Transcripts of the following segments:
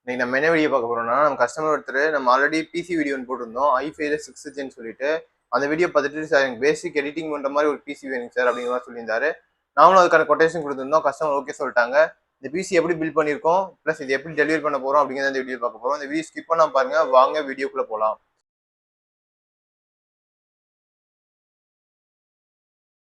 இன்னைக்கு நம்ம என்ன வீடியோ பார்க்க போறோம்னா, நம்ம கஸ்டமர் ஒருத்தர் நம்ம ஆல்ரெடி பிசி வீடியோ போட்டிருந்தோம். i5ல 6th ஜென் சொல்லிட்டு அந்த வீடியோ பார்த்துட்டு சார் எனக்கு பேசிக் எடிட்டிங் பண்ற மாதிரி ஒரு பிசி வேணும் சார் அப்படிங்கிற மாதிரி சொல்லியிருந்தாரு. நாங்களும் அதுக்கான கொட்டேஷன் கொடுத்துருந்தோம். கஸ்டமர் ஓகே சொல்லிட்டாங்க. இந்த பிசி எப்படி பில்ட் பண்ணியிருக்கோம், ப்ளஸ் இது எப்படி டெலிவரி பண்ண போறோம் அப்படிங்கிறத இந்த வீடியோ பார்க்க போறோம். இந்த வீடியோ ஸ்கிப் பண்ணாம பாருங்க. வாங்க வீடியோக்குள்ள போலாம்.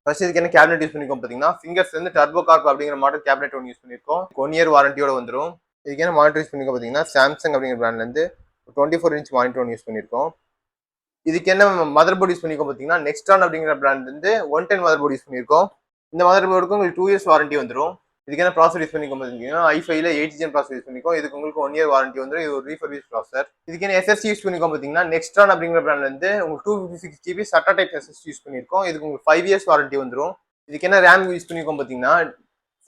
ஃபர்ஸ்ட் இதுக்கு என்ன கேபினெட் யூஸ் பண்ணிருக்கோம் பார்த்தீங்கன்னா, ஃபிங்கர்ஸ்ல இருந்து டர்போ கார்ப் அப்படிங்கிற மாடல் கேபினெட் ஒன்று யூஸ் பண்ணிருக்கோம். 1 இயர் வாரண்டியோட வந்துடும். இதுக்கு என்ன மானிட்டர் யூஸ் பண்ணிருக்கோம் பார்த்தீங்கன்னா, சாம்சங் அப்படிங்கிற பிராண்ட்ல இருந்து 24 இன்ச் மானிட்டர் ஒன்று யூஸ் பண்ணிருக்கோம். இதுக்கு என்ன மதர் போர்டு யூஸ் பண்ணிருக்கோம் பார்த்தீங்கன்னா, நெக்ஸ்ட்ரான் அப்படிங்கிற பிராண்ட்ல இருந்து 110 மதர் போர்டு யூஸ் பண்ணிருக்கோம். இந்த மதர் போர்டுக்கு உங்களுக்கு 2 இயர்ஸ் வாரண்டி வந்துடும். இதுக்கு என்ன ப்ராசர் யூஸ் பண்ணிருக்கோம் பார்த்தீங்கன்னா, i5ல 8th ஜென் ப்ராசர் யூஸ் பண்ணிருக்கோம். இதுக்கு உங்களுக்கு 1 இயர் வாரண்டி வந்துடும். இது ஒரு ரீஃபர்பிஷ் ப்ராசர். இதுக்கு என்ன SSD யூஸ் பண்ணிருக்கோம் பார்த்தீங்கன்னா, நெக்ஸ்ட்ரான் அப்படிங்கிற பிராண்ட்ல இருந்து உங்களுக்கு 256 GB SATA type SSD use பண்ணிருக்கோம். இதுக்கு உங்களுக்கு 5 இயர்ஸ் வாரண்டி வந்துடும். இதுக்கு என்ன ரேம் யூஸ் பண்ணிருக்கோம் பார்த்தீங்கன்னா,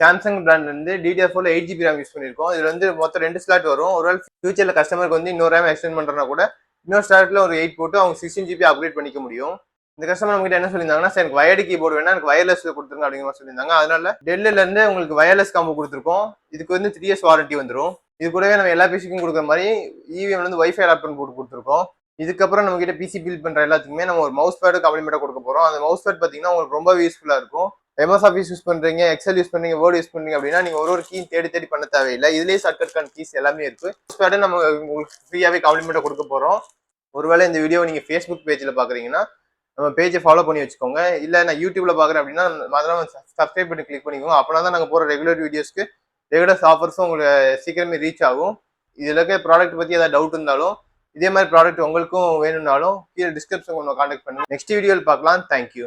சாம்சங் பிராண்ட்ல இருந்து DDR4ல 8 GB ரேம் யூஸ் பண்ணிருக்கோம். இதுல வந்து மொத்தம் 2 ஸ்லாட் வரும். ஒருவேளை ஃபியூச்சர்ல கஸ்டமருக்கு வந்து இன்னொரு ரேம் எக்ஸ்டெண்ட் பண்றனா கூட இன்னொரு ஸ்லாட்ல ஒரு 8 போட்டு அவங்க 16 GB அப்கிரேட் பண்ணிக்க முடியும். இந்த கஸ்டமர் நம்ம கிட்ட என்ன சொல்லியிருந்தாங்கன்னா, சார் எனக்கு வயர்டு கீபோர்டு வேணா, எனக்கு வயர்லெஸ்ல கொடுத்துருங்க அப்படிங்கிற மாதிரி சொல்லியிருந்தாங்க. அதனால டெல்லில இருந்து உங்களுக்கு வயர்லெஸ் காம்போ கொடுத்துருக்கோம். இதுக்கு வந்து 3 இயர்ஸ் வாரண்டி வந்துடும். இது கூடவே நம்ம எல்லா பிசிக்கும் கொடுக்குற மாதிரி EVMல இருந்து வைஃபை அடாப்டர் போட்டு கொடுத்துருக்கோம். இதுக்கப்புறம் நம்ம கிட்ட பிசி பில்ட் பண்ற எல்லாத்துக்குமே நம்ம ஒரு மவுஸ் பேடு காம்ப்ளிமெண்டா கொடுக்க போறோம். அந்த மவுஸ் பேட் பாத்தீங்கன்னா உங்களுக்கு ரொம்ப யூஸ்ஃபுல்லா இருக்கும். எம்எஸ் ஆஃபீஸ் யூஸ் பண்றீங்க, எக்ஸல் யூஸ் பண்றீங்க, வேர்ட் யூஸ் பண்றீங்க அப்படின்னா நீங்க ஒரு கீ தேடி தேடி பண்ண தேவையில்லை. இதுலயே ஷார்ட்கட் கீஸ் எல்லாமே இருக்கு. மவுஸ் பேடு நம்ம உங்களுக்கு ஃப்ரீயாவே காம்ப்ளிமெண்டா கொடுக்க போறோம். ஒருவேளை இந்த வீடியோ நீங்க ஃபேஸ்புக் பேஜ்ல பாக்குறீங்கன்னா நம்ம பேஜை ஃபாலோ பண்ணி வச்சுக்கோங்க. இல்ல நான் யூடியூப்ல பாக்குறேன் அப்படின்னா மறக்காம சப்ஸ்கிரைப் பண்ணி கிளிக் பண்ணிக்கோங்க. அப்பனா தான் நாங்க போற ரெகுலர் வீடியோஸ்க்கு ரெகுலர் ஆஃபர்ஸும் உங்களுக்கு சீக்கிரமே ரீச் ஆகும். இதுல இருக்க ப்ராடக்ட் பத்தி ஏதாவது டவுட் இருந்தாலும், இதே மாதிரி ப்ராடக்ட் உங்களுக்கும் வேணும்னாலும் கீழே டிஸ்கிரிப்ஷன் கான்டாக்ட் பண்ணுங்க. நெக்ஸ்ட் வீடியோவில் பார்க்கலாம். தேங்க்யூ.